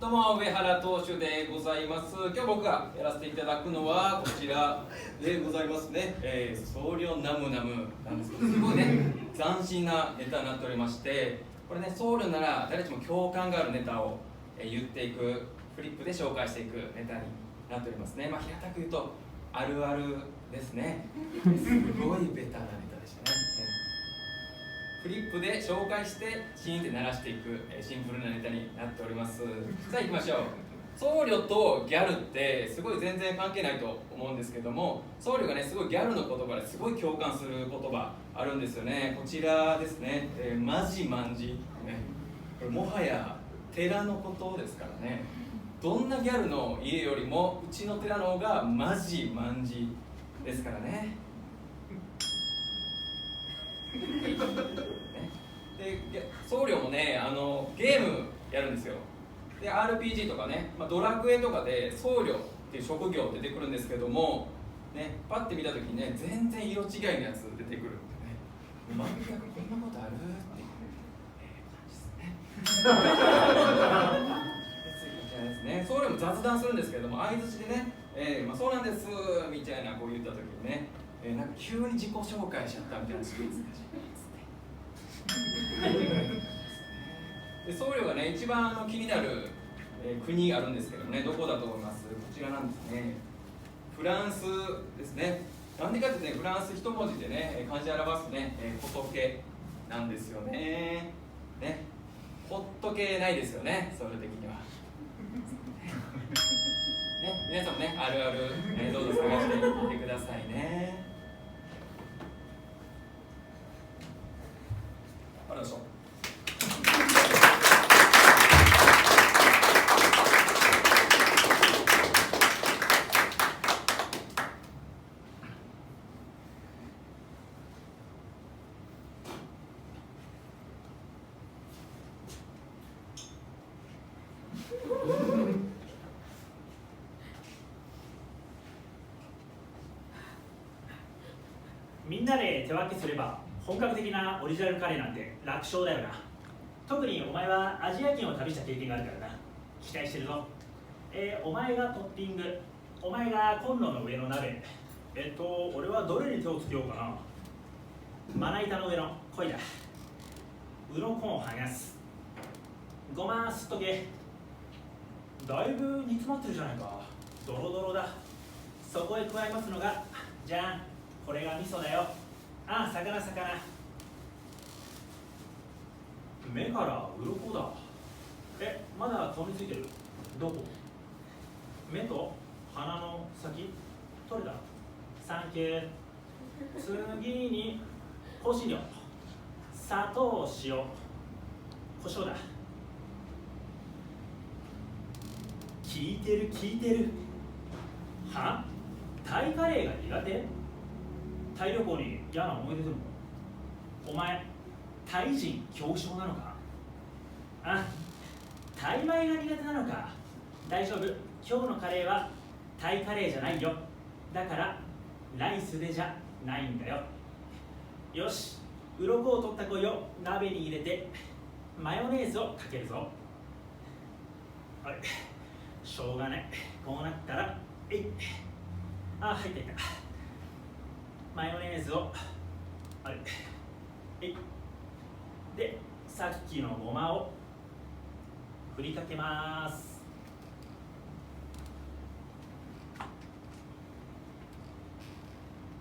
どうも上原投手でございます。今日僕がやらせていただくのはこちらでございますね。僧侶ナムナムなんですけど、すごいね斬新なネタになっておりまして、これね僧侶なら誰しも共感があるネタを言っていく、フリップで紹介していくネタになっておりますね。平たく言うとあるあるですね。すごいベタなネタでしたね。フリップで紹介してシーンで鳴らしていくシンプルなネタになっております。さあ行きましょう。僧侶とギャルってすごい全然関係ないと思うんですけども、僧侶がねすごいギャルの言葉ですごい共感する言葉あるんですよね。こちらですね、マジマンジ、ね、これもはや寺のことですからね。どんなギャルの家よりもうちの寺の方がマジマンジですからね。で僧侶もねゲームやるんですよ。で RPG とかね、ドラクエとかで僧侶っていう職業出てくるんですけども、ね、パッて見た時にね全然色違いのやつ出てくるんでね、全くこんなことあるっていう感じですね。僧侶も雑談するんですけども、相づちでね、そうなんですみたいなこう言った時にね、なんか急に自己紹介しちゃったみたいなシリーズで僧侶がね一番気になる、国あるんですけどね、どこだと思います？こちらなんですね。フランスですね。なんでかってね、フランス一文字でね漢字で表すね、仏なんですよね。ね、ほっとけないですよね、僧侶的には。ね、皆さんもねあるある、どうぞ探してみてくださいね。ありがとうございました。みんなで手分けすれば本格的なオリジナルカレーなんて楽勝だよな。特にお前はアジア圏を旅した経験があるからな。期待してるぞ。お前がトッピング、お前がコンロの上の鍋。俺はどれに手をつけようかな。まな板の上の恋だ。うろこを剥がす。ごますっとけ。だいぶ煮詰まってるじゃないか。ドロドロだ。そこへ加えますのがじゃん、これが味噌だよ。ああ、魚。目から鱗だ。まだ顔についてる。どこ？目と鼻の先取れた。サンキュー。次に香辛料、砂糖、塩、胡椒だ。聞いてる。は？タイカレーが苦手？タイ旅行に嫌な思い出でも？お前、タイ人恐怖症なのか？あ、タイ米が苦手なのか。大丈夫、今日のカレーはタイカレーじゃないよ。だからライスでじゃないんだよ。よし、鱗を取った鯉を鍋に入れてマヨネーズをかけるぞ。あれ、しょうがない。こうなったらあ、入っていた。マヨネーズをで、さっきのごまを振りかけます。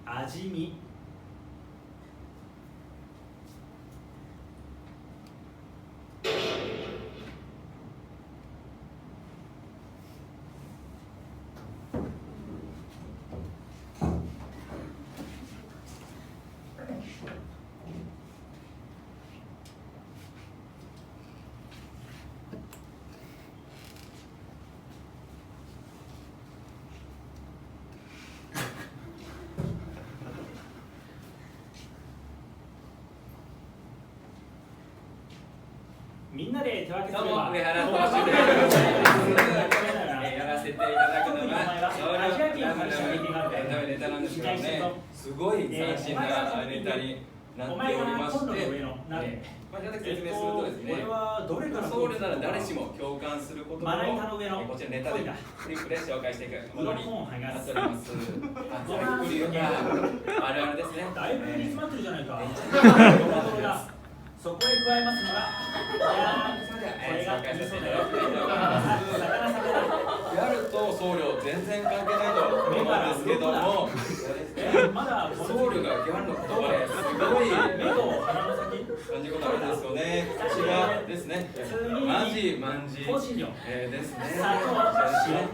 味見。みんなで手分けすれば。どうも上原投手でございます。やらせていただくのがアジア圏を旅した経験があるからネタなんですけどね、すごい斬新なネタになっておお前がりまして、今度の上の鍋まあ、簡単に説明するとですね、これはどれから僧侶なら誰しも共感する言葉まな板の上のをこちらネタでフリップで紹介していくものになっております。ご飯ざっくり言うとあるあるですね。だいぶ煮詰まってるじゃないか。そこへ加えますのが、これが味噌だよ。ギャルと僧侶全然関係ないと思うんですけども、まだ僧侶がギャルの言葉ですごい目と鼻の先感じことあるんですよね。こちらですね。マジマンジ香辛料ですね。砂糖塩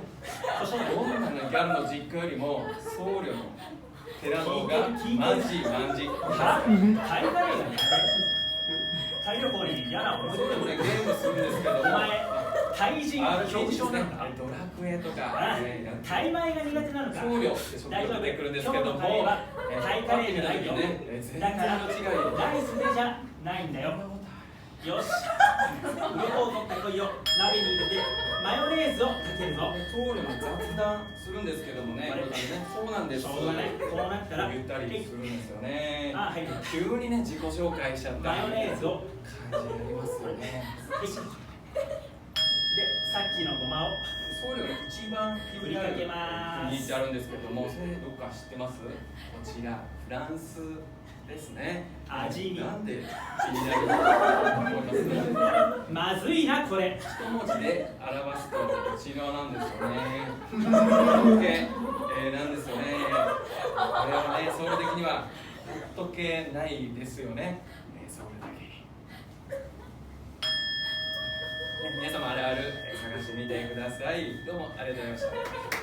胡椒女のギャルの実家よりも僧侶の寺の方がマジマンジ。タイカレーが苦手。タイ旅行に嫌な思い出でもゲームするんですけども、お前タイ人恐怖症なのか。ドラクエとか、タイ米が苦手なのか。僧侶って職業出てくるんですけども、今日のカレーはタイカレーじゃないよ。全然だからの違い。ライスでじゃないんだよ。よし、鱗を取った鯉を鍋に入れてマヨネーズをかけるぞ。僧侶も雑談するんですけどもね、そうなんです。しょうがない。こうなったら言ったりするんですよね。あ、はい。急にね自己紹介しちゃったマヨネーズを感じになりますよね。で、さっきのごまを僧侶が一番振りかけます。気に入ってあるんですけども、それどっか知ってます？こちらフランスですね。味見。なんで気になると思います？まずいなこれ。一文字で表すとこちらなんですよね。なんですよね。これはね、僧侶的にはほっとけないですよね。僧侶だけに。皆様あるある探してみてください。どうもありがとうございました。